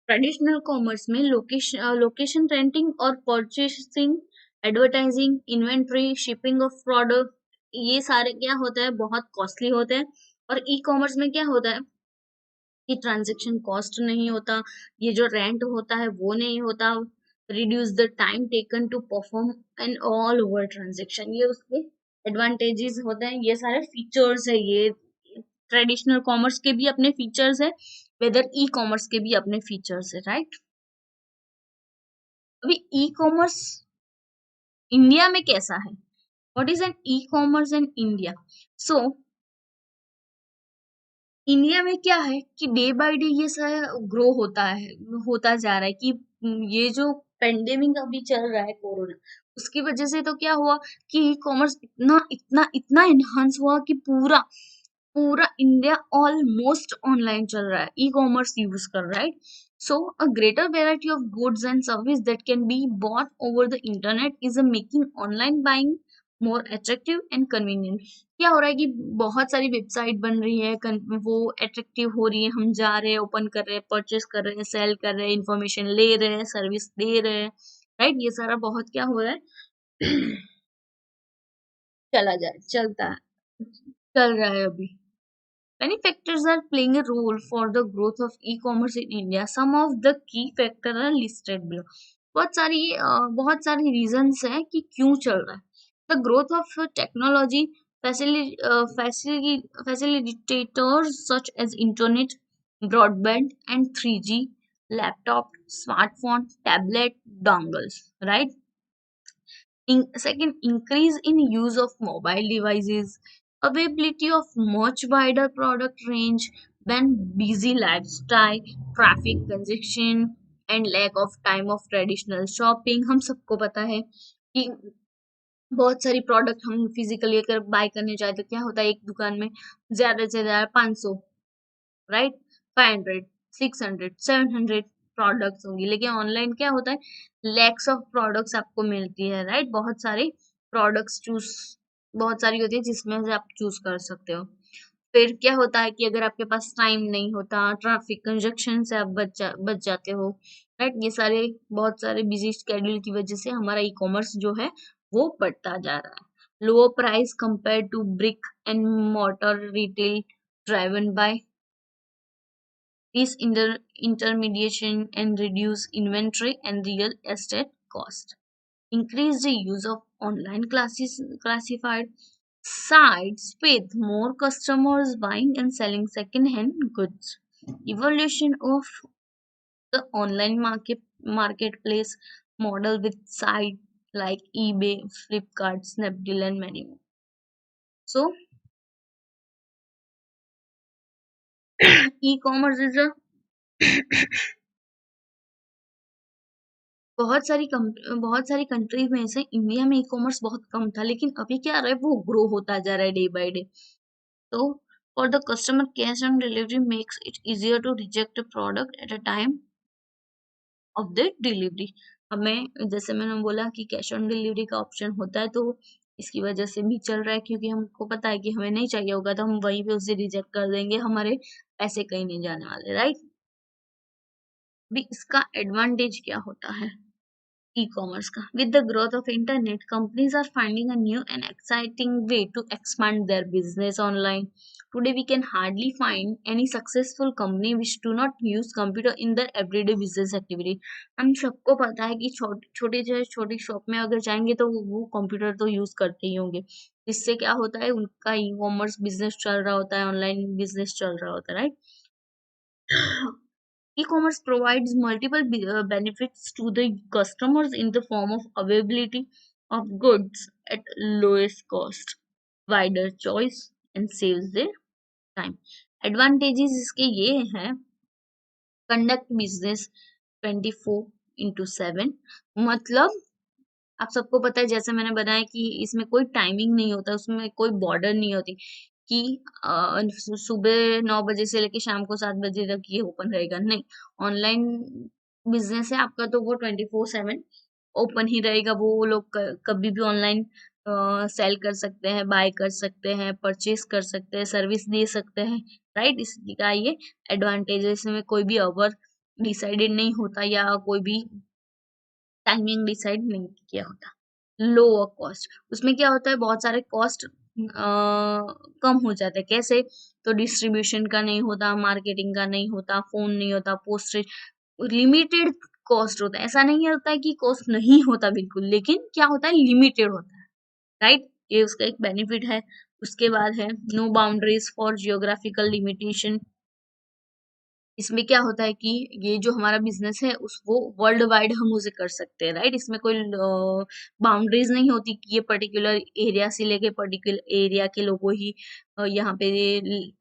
A: ट्रेडिशनल कॉमर्स में लोकेशन रेंटिंग और purchasing, advertising, inventory, shipping of product, ये सारे क्या होता है, बहुत कॉस्टली होते हैं. और ई कॉमर्स में क्या होता है कि ट्रांजेक्शन कॉस्ट नहीं होता, ये जो रेंट होता है वो नहीं होता, reduce the time taken to perform an all over transaction. ये उसके एडवांटेजेस होते हैं, ये सारे फीचर्स है. ये ट्रेडिशनल कॉमर्स के भी अपने फीचर्स है, वेदर ई कॉमर्स के भी अपने फीचर्स है, राइट. अभी ई कॉमर्स इंडिया में कैसा है, what is an e commerce in India. So India में क्या है कि डे बाय डे ये सारा ग्रो होता है, होता जा रहा है कि ये जो पेंडेमिक अभी चल रहा है कोरोना, उसकी वजह से तो क्या हुआ कि ई कॉमर्स इतना इतना इतना एनहांस हुआ कि पूरा पूरा इंडिया ऑलमोस्ट ऑनलाइन चल रहा है, ई कॉमर्स यूज कर रहा है. So a greater variety of goods and service that can be bought over the internet is a making online buying more attractive and convenient. क्या हो रहा है कि बहुत सारी वेबसाइट बन रही है, वो अट्रैक्टिव हो रही है, हम जा रहे हैं, ओपन कर रहे हैं, परचेस कर रहे हैं, सेल कर रहे हैं, इंफॉर्मेशन ले रहे हैं, सर्विस दे रहे हैं, राइट. ये सारा बहुत क्या हो रहा है चला जाए चलता है, चल रहा है अभी. Many factors are playing a role for the growth of e-commerce in India. Some of the key factors are listed below. बहुत सारी reasons हैं कि क्यों चल रहा है. The growth of technology facilitators such as internet, broadband and 3G, laptop, smartphone, tablet, dongles, right? Second, increase in use of mobile devices, availability of much wider product range, then busy lifestyle, traffic congestion, and lack of time of traditional shopping. हम सबको पता है कि बहुत सारी product हम physically अगर bye करने जाए तो क्या होता है, एक दुकान में ज्यादा से ज्यादा 500, राइट, 500, 600, 700 प्रोडक्ट्स होंगी, लेकिन ऑनलाइन क्या होता है, लैक्स ऑफ प्रोडक्ट्स आपको मिलती है, राइट, बहुत सारे प्रोडक्ट्स चूज, बहुत सारी होती है जिसमें से आप चूज कर सकते हो। फिर क्या होता है कि अगर आपके पास टाइम नहीं होता, ट्रैफिक कंजक्शन से आप बच जाते हो, राइट, ये सारे बहुत सारे बिजी स्केड्यूल की वजह से हमारा ई कॉमर्स जो है वो बढ़ता जा रहा है। Lower price compare to brick and mortar retail driven by this intermediation and reduce inventory and real estate cost. Increase the use of online classes classified sites with more customers buying and selling second-hand goods. Evolution of the online marketplace model with sites like eBay, Flipkart, Snapdeal, and many more. So, e-commerce is a बहुत सारी countries में से India में e commerce बहुत कम था, लेकिन अभी क्या आ रहा है, वो ग्रो होता जा रहा है डे बाय डे। तो for the customer, cash on delivery makes it easier to reject a product at a time of the delivery. हमें, जैसे मैंने बोला कि कैश ऑन डिलीवरी का ऑप्शन होता है, तो इसकी वजह से भी चल रहा है, क्योंकि हमको पता है कि हमें नहीं चाहिए होगा तो हम वहीं पे उसे रिजेक्ट कर देंगे, हमारे पैसे कहीं नहीं जाने वाले, राइट। भी इसका एडवांटेज क्या होता है e-commerce का? With the growth of internet, companies are finding a new and exciting way to expand their business online. Today we can hardly find any successful company which do not use computer in their everyday business activity. हम सबको पता है कि छोटी shop में अगर जाएंगे तो वो कंप्यूटर तो यूज करते ही होंगे। इससे क्या होता है, उनका ई कॉमर्स बिजनेस चल रहा होता है, ऑनलाइन बिजनेस चल रहा होता है, right. E-commerce provides multiple benefits to the customers in the form of availability of goods at lowest cost, wider choice, and saves their time. Advantages इसके ये हैं, conduct business 24/7, मतलब आप सबको पता है, जैसे मैंने बताया कि इसमें कोई टाइमिंग नहीं होता, उसमें कोई बॉर्डर नहीं होती कि सुबह 9 बजे से लेके शाम को 7 बजे तक ये ओपन रहेगा, नहीं। ऑनलाइन बिजनेस है आपका तो वो 24/7 ओपन ही रहेगा, वो लोग कभी भी ऑनलाइन सेल कर सकते हैं, बाय कर सकते हैं, परचेज कर सकते हैं, सर्विस दे सकते हैं, राइट। इसका ये एडवांटेज है, इसमें कोई भी अवर डिसाइडेड नहीं होता या कोई भी टाइमिंग डिसाइड नहीं किया होता। लोअर कॉस्ट, उसमें क्या होता है, बहुत सारे कॉस्ट कम हो जाते हैं। कैसे? तो डिस्ट्रीब्यूशन का नहीं होता, मार्केटिंग का नहीं होता, फोन नहीं होता, पोस्टेज, लिमिटेड कॉस्ट होता है। ऐसा नहीं होता है कि कॉस्ट नहीं होता बिल्कुल, लेकिन क्या होता है, लिमिटेड होता है, राइट। ये उसका एक बेनिफिट है। उसके बाद है no boundaries for geographical limitation. इसमें क्या होता है कि ये जो हमारा बिजनेस है उस वो वर्ल्ड वाइड हम उसे कर सकते हैं, राइट। इसमें कोई बाउंड्रीज नहीं होती कि ये पर्टिकुलर एरिया से लेके पर्टिकुलर एरिया के लोगों ही यहाँ पे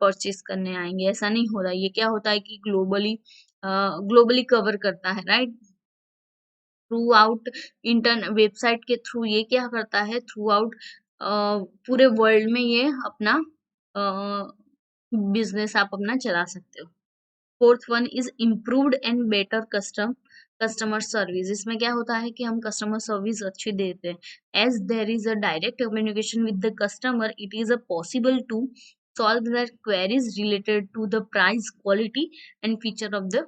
A: परचेस करने आएंगे, ऐसा नहीं हो रहा। ये क्या होता है कि ग्लोबली कवर करता है, राइट। थ्रू आउट इंटरन वेबसाइट के थ्रू ये क्या करता है, थ्रू आउट पूरे वर्ल्ड में ये अपना बिजनेस आप अपना चला सकते हो। Fourth one is improved and better customer service. इसमें क्या होता है कि हम कस्टमर सर्विस अच्छी देते हैं। As there is a direct communication with the customer, it is a possible to solve their queries related to the price, quality, and feature of the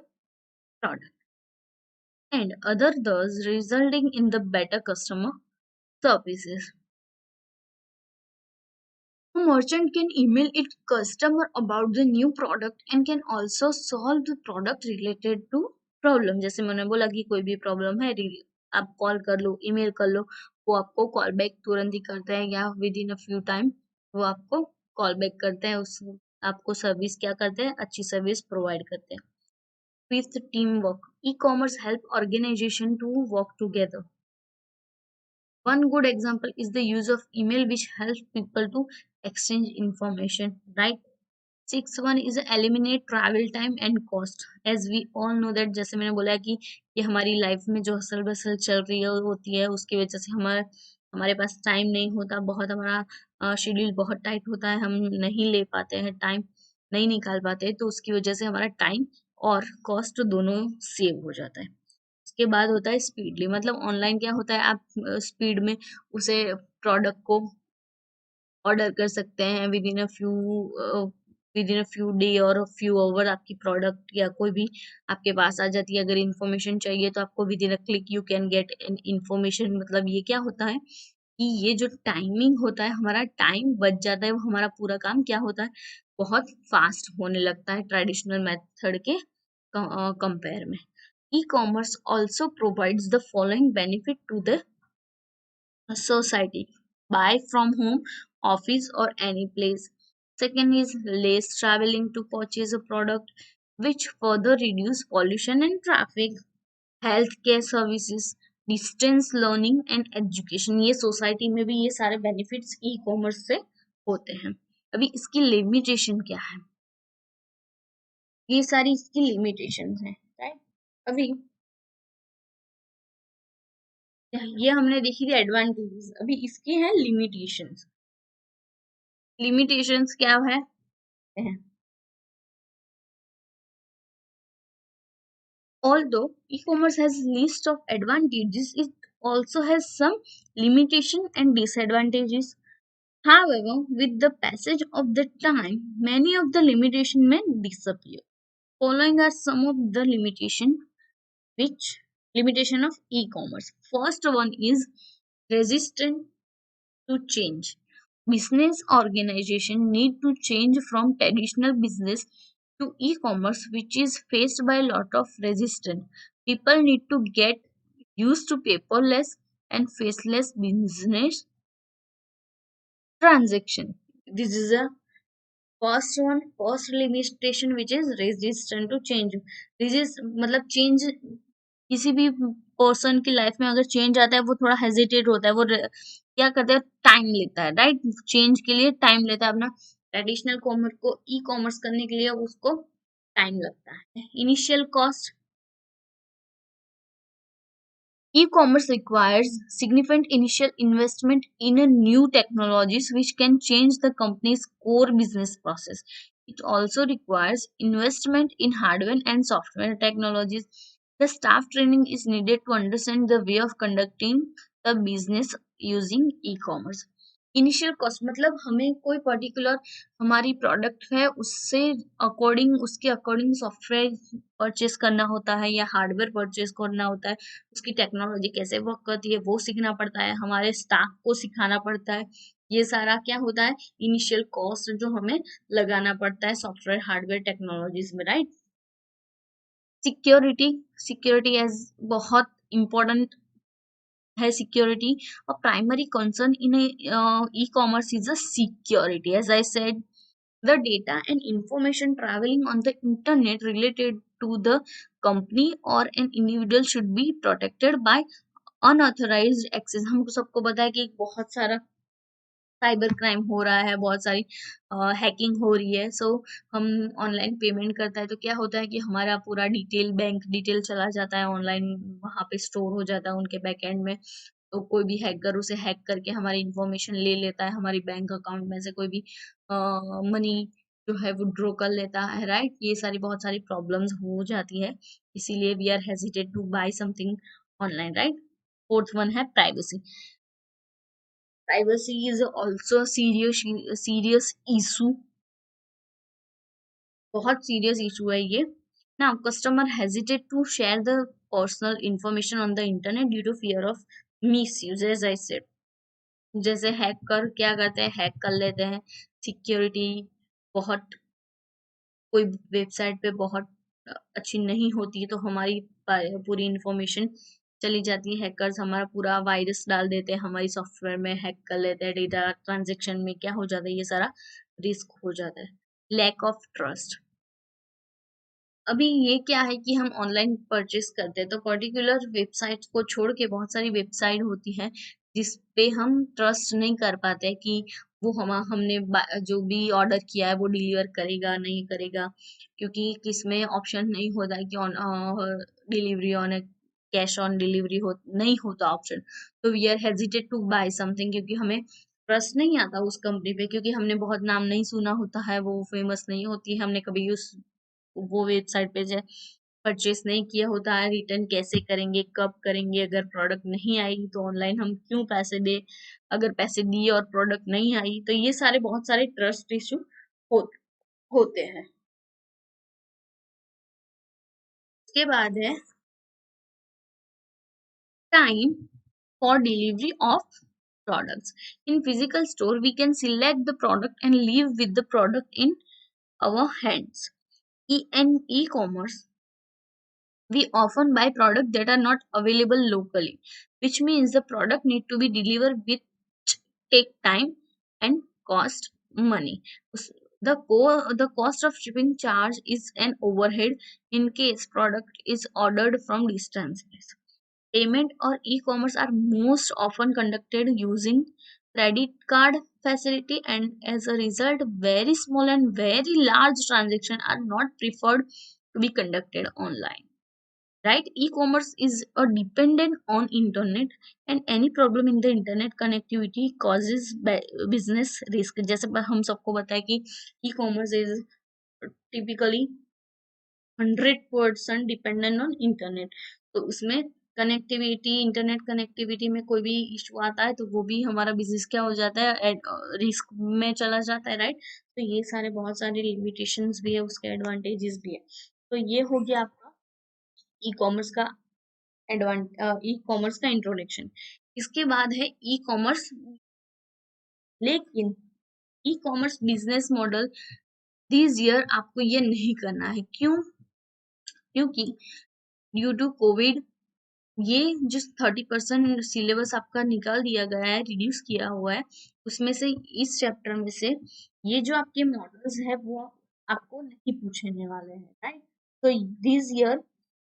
A: product, and other thus resulting in the better customer services. A merchant can email its customer about the new product and can also solve the product related to problem. जैसे मैंने बोला कि कोई भी problem है, आप call कर लो, email कर लो, वो आपको कॉल बैक तुरंत ही करते हैं, या with in a few time वो आपको कॉल बैक करते हैं, उस आपको सर्विस क्या करते हैं, अच्छी सर्विस प्रोवाइड करते हैं। Fifth, teamwork. E-commerce help organization to work together. One good example is the use of email, which helps people to exchange information, right? Sixth one is eliminate travel time and cost. As we all know that, जैसे मैंने बोला कि ये हमारी life में जो hustle bustle चल रही है होती है, उसकी वजह से हमारे हमारे पास टाइम नहीं होता, बहुत हमारा शेड्यूल बहुत टाइट होता है, हम नहीं ले पाते हैं टाइम, नहीं निकाल पाते हैं, तो उसकी वजह से हमारा टाइम और कॉस्ट दोनों सेव हो जाता है। उसके बाद होता है स्पीडली, मतलब ऑनलाइन क्या होता है, आप स्पीड में उसे प्रोडक्ट को ऑर्डर कर सकते हैं with in a few day और अ फ्यू आवर, आपकी प्रोडक्ट या कोई भी आपके पास आ जाती है। अगर इंफॉर्मेशन चाहिए तो आपको with in a click you can get information. मतलब ये क्या होता है कि ये जो टाइमिंग होता है, हमारा टाइम बच जाता है, वो हमारा पूरा काम क्या होता है, बहुत फास्ट होने लगता है ट्रेडिशनल मेथड के कंपेयर में। E commerce also provides the following benefit to the society: buy from home, office, or any place. Second is less traveling to purchase a product, which further reduce pollution and traffic. Healthcare services, distance learning and education, ये society में भी ये सारे benefits e commerce से होते हैं। अभी इसकी लिमिटेशन क्या है, ये सारी इसकी लिमिटेशन है, राइट। अभी ये हमने देखी थी एडवांटेजेस, अभी इसकी है लिमिटेशंस। लिमिटेशंस क्या है? Although e-commerce has list of advantages, it also has some limitation and disadvantages. However, with the passage of the time, many of the limitation may disappear. Following are some of the which limitation of e-commerce. First one is resistant to change. Business organization need to change from traditional business to e-commerce, which is faced by a lot of resistance. People need to get used to paperless and faceless business transaction. This is a first one, first limitation, which is resistant to change. Resist मतलब change, किसी भी person की life में अगर change आता है वो थोड़ा हेजिटेट होता है, वो क्या करता है, टाइम लेता है, राइट। चेंज के लिए टाइम लेता है, अपना ट्रेडिशनल कॉमर्स को ई कॉमर्स करने के लिए उसको टाइम लगता है। Initial cost, e-commerce requires significant initial investment in a new technologies which can change the company's core business process. It also requires investment in hardware and software technologies. The staff training is needed to understand the way of conducting the business using e-commerce. Initial cost मतलब हमें कोई particular हमारी product है, उससे according, उसके according software purchase करना होता है या हार्डवेयर परचेस करना होता है, उसकी टेक्नोलॉजी कैसे वर्क करती है वो सीखना पड़ता है, हमारे स्टाफ को सिखाना पड़ता है। ये सारा क्या होता है, इनिशियल कॉस्ट जो हमें लगाना पड़ता है सॉफ्टवेयर हार्डवेयर टेक्नोलॉजीज में, राइट। सिक्योरिटी, सिक्योरिटी एज बहुत इम्पोर्टेंट है security. A primary concern in e-commerce is the security. As I said, the data and information traveling on the internet related to the company or an individual should be protected by unauthorized access. हमको सबको पता है कि बहुत सारा cyber crime हो रहा है, बहुत सारी हैकिंग हो रही है। सो हम ऑनलाइन पेमेंट करता है तो क्या होता है कि हमारा पूरा डिटेल, बैंक डिटेल चला जाता है ऑनलाइन, वहां पे स्टोर हो जाता है उनके बैक एंड में। तो कोई भी हैकर उसे हैक करके हमारी इंफॉर्मेशन ले लेता है, हमारी बैंक अकाउंट में से कोई भी मनी जो है विड्रॉ कर लेता है, राइट। ये सारी बहुत सारी प्रॉब्लम्स हो जाती है, इसीलिए we are hesitated to buy something online, right. Fourth one है privacy. Privacy is also a serious issue, बहुत serious issue है ये। Now, customer hesitate to share the personal information on the internet due to fear of misuse, as I said. जैसे hacker क्या करते हैं, hack कर लेते हैं, सिक्योरिटी बहुत, कोई वेबसाइट पे बहुत अच्छी नहीं होती तो हमारी पूरी इंफॉर्मेशन चली जाती है, हैकर्स हमारा पूरा वायरस डाल देते हैं हमारी सॉफ्टवेयर में, हैक कर लेते हैं डेटा, ट्रांजेक्शन में क्या हो जाता है, ये सारा रिस्क हो जाता है। लैक ऑफ ट्रस्ट, अभी ये क्या है कि हम ऑनलाइन परचेस करते हैं तो पर्टिकुलर वेबसाइट को छोड़ के बहुत सारी वेबसाइट होती है जिस पे हम ट्रस्ट नहीं कर पाते हैं कि वो हमने जो भी ऑर्डर किया है वो डिलीवर करेगा नहीं करेगा, क्योंकि किसमें ऑप्शन नहीं होता है कि on delivery on cash on delivery हो नहीं होता ऑप्शन। तो we are hesitated to buy something, क्योंकि हमें ट्रस्ट नहीं आता उस कंपनी पे, क्योंकि हमने बहुत नाम नहीं सुना होता है, वो फेमस नहीं होती है, हमने कभी यूज वो वेबसाइट पे जो परचेस नहीं किया होता है। रिटर्न कैसे करेंगे, कब करेंगे, अगर प्रोडक्ट नहीं आई तो ऑनलाइन हम क्यों पैसे दे, अगर पैसे दिए और प्रोडक्ट नहीं आई, तो ये सारे बहुत सारे ट्रस्ट इशू हो, होते हैं। उसके बाद है time for delivery of products. In physical store, we can select the product and leave with the product in our hands. In e-commerce, we often buy products that are not available locally, which means the product need to be delivered, which take time and cost money. The cost of shipping charge is an overhead in case product is ordered from distances. Payment or e-commerce are most often conducted using credit card facility, and as a result very small and very large transactions are not preferred to be conducted online, right? E-commerce is a dependent on internet, and any problem in the internet connectivity causes business risk. जैसे हम सबको पता है कि e-commerce is typically 100% dependent on internet, तो उसमें connectivity, internet connectivity में कोई भी इशू आता है तो वो भी हमारा बिजनेस क्या हो जाता है, रिस्क में चला जाता है, राइट? तो ये सारे बहुत सारे लिमिटेशंस भी है, उसके एडवांटेजेस भी है। तो ये हो गया आपका ई कॉमर्स का ई कॉमर्स का इंट्रोडक्शन। इसके बाद है ई कॉमर्स, लेकिन e commerce business model this year आपको ये नहीं करना है। क्यों? क्योंकि ड्यू टू कोविड ये जो 30% सिलेबस आपका निकाल दिया गया है, रिड्यूस किया हुआ है, उसमें से इस चैप्टर में से ये जो आपके मॉडल्स है वो आपको नहीं पूछने वाले हैं, राइट? तो दिस ईयर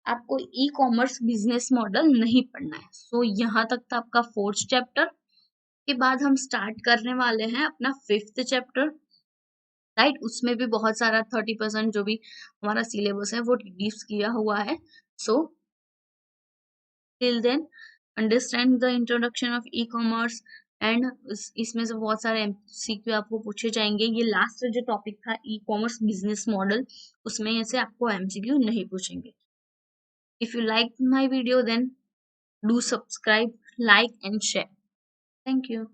A: आपको ई कॉमर्स बिजनेस मॉडल नहीं पढ़ना है। सो यहाँ तक था आपका फोर्थ चैप्टर। के बाद हम स्टार्ट करने वाले हैं अपना फिफ्थ चैप्टर, राइट? उसमें भी बहुत सारा 30% जो भी हमारा सिलेबस है वो रिड्यूस किया हुआ है। सो till then understand the introduction of e-commerce, and इसमें से बहुत सारे एमसीक्यू आपको पूछे जाएंगे। ये लास्ट जो टॉपिक था ई कॉमर्स बिजनेस मॉडल, उसमें से आपको एमसीक्यू नहीं पूछेंगे। If you like my video then do subscribe, like and share. Thank you.